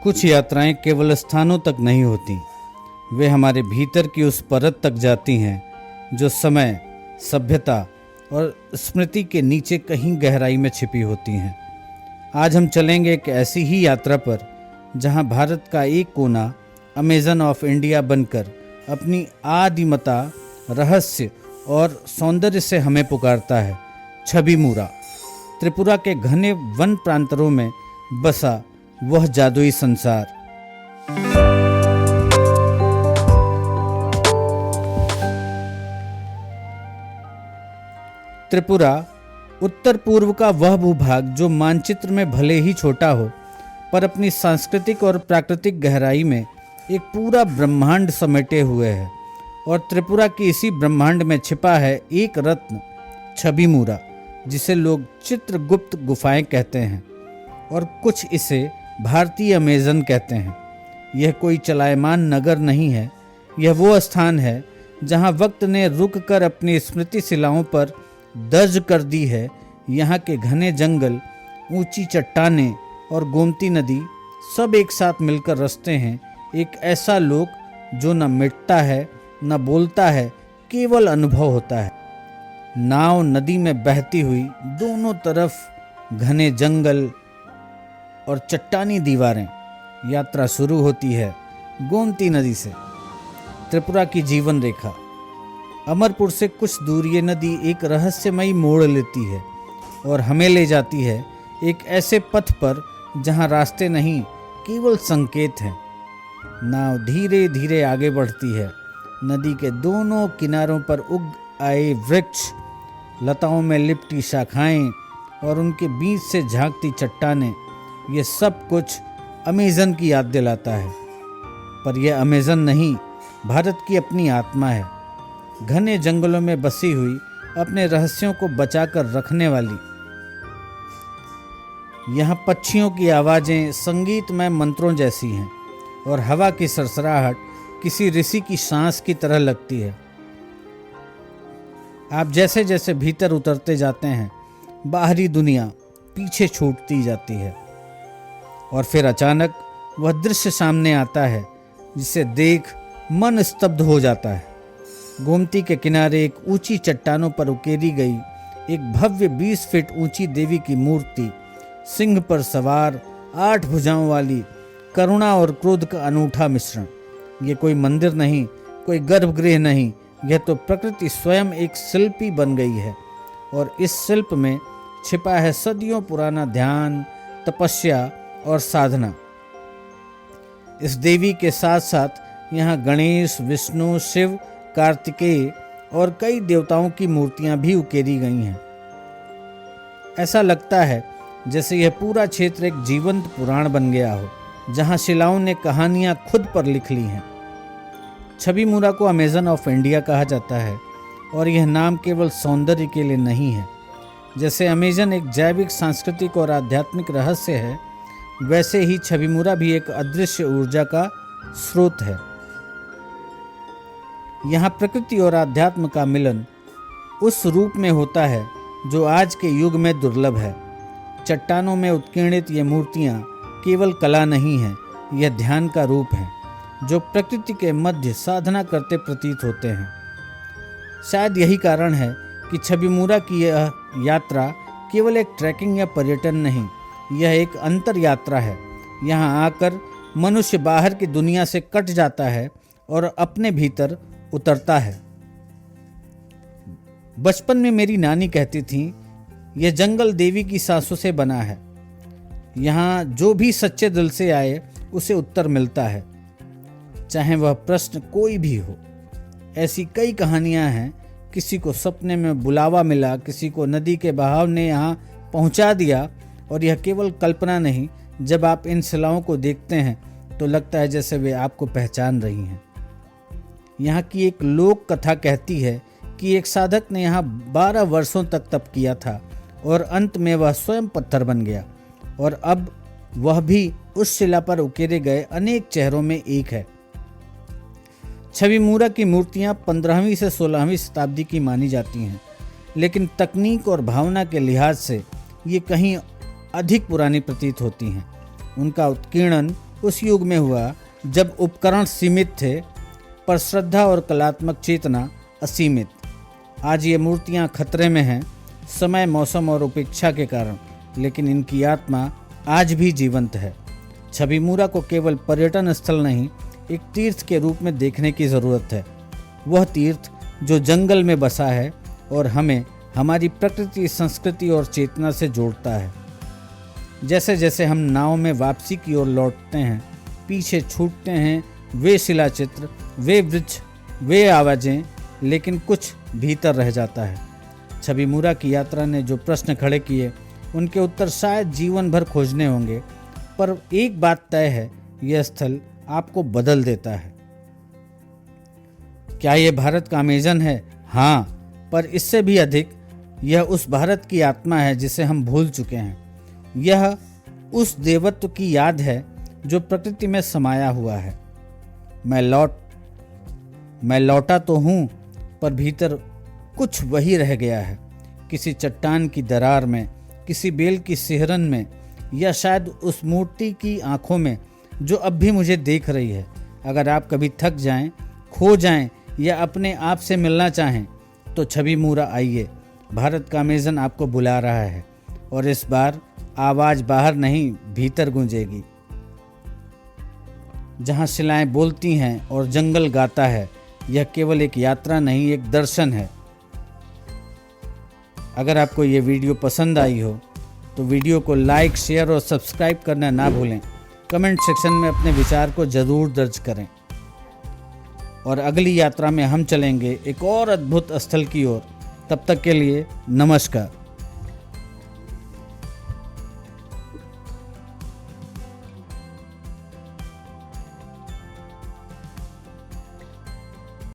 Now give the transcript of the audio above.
कुछ यात्राएं केवल स्थानों तक नहीं होती, वे हमारे भीतर की उस परत तक जाती हैं जो समय, सभ्यता और स्मृति के नीचे कहीं गहराई में छिपी होती हैं। आज हम चलेंगे एक ऐसी ही यात्रा पर जहां भारत का एक कोना अमेज़न ऑफ इंडिया बनकर अपनी आदिमता, रहस्य और सौंदर्य से हमें पुकारता है। छवि मूरा, त्रिपुरा के घने वन प्रांतरों में बसा वह जादुई संसार। त्रिपुरा उत्तर पूर्व का वह भूभाग जो मानचित्र में भले ही छोटा हो, पर अपनी सांस्कृतिक और प्राकृतिक गहराई में एक पूरा ब्रह्मांड समेटे हुए है। और त्रिपुरा की इसी ब्रह्मांड में छिपा है एक रत्न, छवि मूरा, जिसे लोग चित्रगुप्त गुफाएं कहते हैं और कुछ इसे भारतीय अमेज़न कहते हैं। यह कोई चलायमान नगर नहीं है, यह वो स्थान है जहां वक्त ने रुक कर अपनी स्मृति शिलाओं पर दर्ज कर दी है। यहाँ के घने जंगल, ऊंची चट्टानें और गोमती नदी सब एक साथ मिलकर रचते हैं एक ऐसा लोक जो न मिटता है न बोलता है, केवल अनुभव होता है। नाव नदी में बहती हुई, दोनों तरफ घने जंगल और चट्टानी दीवारें। यात्रा शुरू होती है गोमती नदी से। त्रिपुरा की जीवन रेखा। अमरपुर से कुछ दूर ये नदी एक रहस्यमयी मोड़ लेती है और हमें ले जाती है एक ऐसे पथ पर जहां रास्ते नहीं, केवल संकेत हैं। नाव धीरे धीरे आगे बढ़ती है। नदी के दोनों किनारों पर उग आए वृक्ष, लताओं में लिपटी शाखाएं और उनके बीच से झांकती चट्टानें, ये सब कुछ अमेज़न की याद दिलाता है। पर यह अमेज़न नहीं, भारत की अपनी आत्मा है, घने जंगलों में बसी हुई, अपने रहस्यों को बचाकर रखने वाली। यहाँ पक्षियों की आवाज़ें संगीतमय मंत्रों जैसी हैं और हवा की सरसराहट किसी ऋषि की सांस की तरह लगती है। आप जैसे जैसे भीतर उतरते जाते हैं, बाहरी दुनिया पीछे छूटती जाती है और फिर अचानक वह दृश्य सामने आता है जिसे देख मन स्तब्ध हो जाता है। गोमती के किनारे एक ऊंची चट्टानों पर उकेरी गई एक भव्य 20 फीट ऊंची देवी की मूर्ति, सिंह पर सवार, 8 भुजाओं वाली, करुणा और क्रोध का अनूठा मिश्रण। ये कोई मंदिर नहीं, कोई गर्भगृह नहीं, यह तो प्रकृति स्वयं एक शिल्पी बन गई है। और इस शिल्प में छिपा है सदियों पुराना ध्यान, तपस्या और साधना। इस देवी के साथ साथ यहाँ गणेश, विष्णु, शिव, कार्तिकेय और कई देवताओं की मूर्तियां भी उकेरी गई हैं। ऐसा लगता है जैसे यह पूरा क्षेत्र एक जीवंत पुराण बन गया हो, जहां शिलाओं ने कहानियां खुद पर लिख ली हैं। छवि मूरा को अमेज़न ऑफ इंडिया कहा जाता है और यह नाम केवल सौंदर्य के लिए नहीं है। जैसे अमेज़न एक जैविक, सांस्कृतिक और आध्यात्मिक रहस्य है, वैसे ही छवि मूरा भी एक अदृश्य ऊर्जा का स्रोत है। यहाँ प्रकृति और आध्यात्म का मिलन उस रूप में होता है जो आज के युग में दुर्लभ है। चट्टानों में उत्कीर्णित ये मूर्तियाँ केवल कला नहीं है, यह ध्यान का रूप है जो प्रकृति के मध्य साधना करते प्रतीत होते हैं। शायद यही कारण है कि छवि मूरा की यह यात्रा केवल एक ट्रैकिंग या पर्यटन नहीं, यह एक अंतर यात्रा है। यहाँ आकर मनुष्य बाहर की दुनिया से कट जाता है और अपने भीतर उतरता है। बचपन में मेरी नानी कहती थी, यह जंगल देवी की सांसों से बना है। यहाँ जो भी सच्चे दिल से आए उसे उत्तर मिलता है, चाहे वह प्रश्न कोई भी हो। ऐसी कई कहानियाँ हैं, किसी को सपने में बुलावा मिला, किसी को नदी के बहाव ने यहाँ पहुँचा दिया। और यह केवल कल्पना नहीं, जब आप इन शिलाओं को देखते हैं तो लगता है जैसे वे आपको पहचान रही हैं। यहाँ की एक लोक कथा कहती है कि एक साधक ने यहाँ 12 वर्षों तक तप किया था और अंत में वह स्वयं पत्थर बन गया और अब वह भी उस शिला पर उकेरे गए अनेक चेहरों में एक है। छवि मूरा की मूर्तियाँ 15वीं से 16वीं शताब्दी की मानी जाती हैं, लेकिन तकनीक और भावना के लिहाज से ये कहीं अधिक पुरानी प्रतीत होती हैं। उनका उत्कीर्णन उस युग में हुआ जब उपकरण सीमित थे पर श्रद्धा और कलात्मक चेतना असीमित। आज ये मूर्तियाँ खतरे में हैं, समय, मौसम और उपेक्षा के कारण, लेकिन इनकी आत्मा आज भी जीवंत है। छवि मूरा को केवल पर्यटन स्थल नहीं, एक तीर्थ के रूप में देखने की ज़रूरत है। वह तीर्थ जो जंगल में बसा है और हमें हमारी प्रकृति, संस्कृति और चेतना से जोड़ता है। जैसे जैसे हम नाव में वापसी की ओर लौटते हैं, पीछे छूटते हैं वे शिलाचित्र, वे वृक्ष, वे आवाज़ें, लेकिन कुछ भीतर रह जाता है। छवि मूरा की यात्रा ने जो प्रश्न खड़े किए, उनके उत्तर शायद जीवन भर खोजने होंगे, पर एक बात तय है, यह स्थल आपको बदल देता है। क्या यह भारत का अमेजन है? हाँ, पर इससे भी अधिक यह उस भारत की आत्मा है जिसे हम भूल चुके हैं। यह उस देवत्व की याद है जो प्रकृति में समाया हुआ है। मैं लौटा तो हूँ, पर भीतर कुछ वही रह गया है। किसी चट्टान की दरार में, किसी बेल की सिहरन में, या शायद उस मूर्ति की आंखों में जो अब भी मुझे देख रही है। अगर आप कभी थक जाएं, खो जाएं या अपने आप से मिलना चाहें तो छवि मूरा आइए। भारत का अमेजन आपको बुला रहा है और इस बार आवाज़ बाहर नहीं, भीतर गूंजेगी। जहाँ शिलाएं बोलती हैं और जंगल गाता है, यह केवल एक यात्रा नहीं, एक दर्शन है। अगर आपको ये वीडियो पसंद आई हो तो वीडियो को लाइक, शेयर और सब्सक्राइब करना ना भूलें। कमेंट सेक्शन में अपने विचार को ज़रूर दर्ज करें। और अगली यात्रा में हम चलेंगे एक और अद्भुत स्थल की ओर। तब तक के लिए नमस्कार।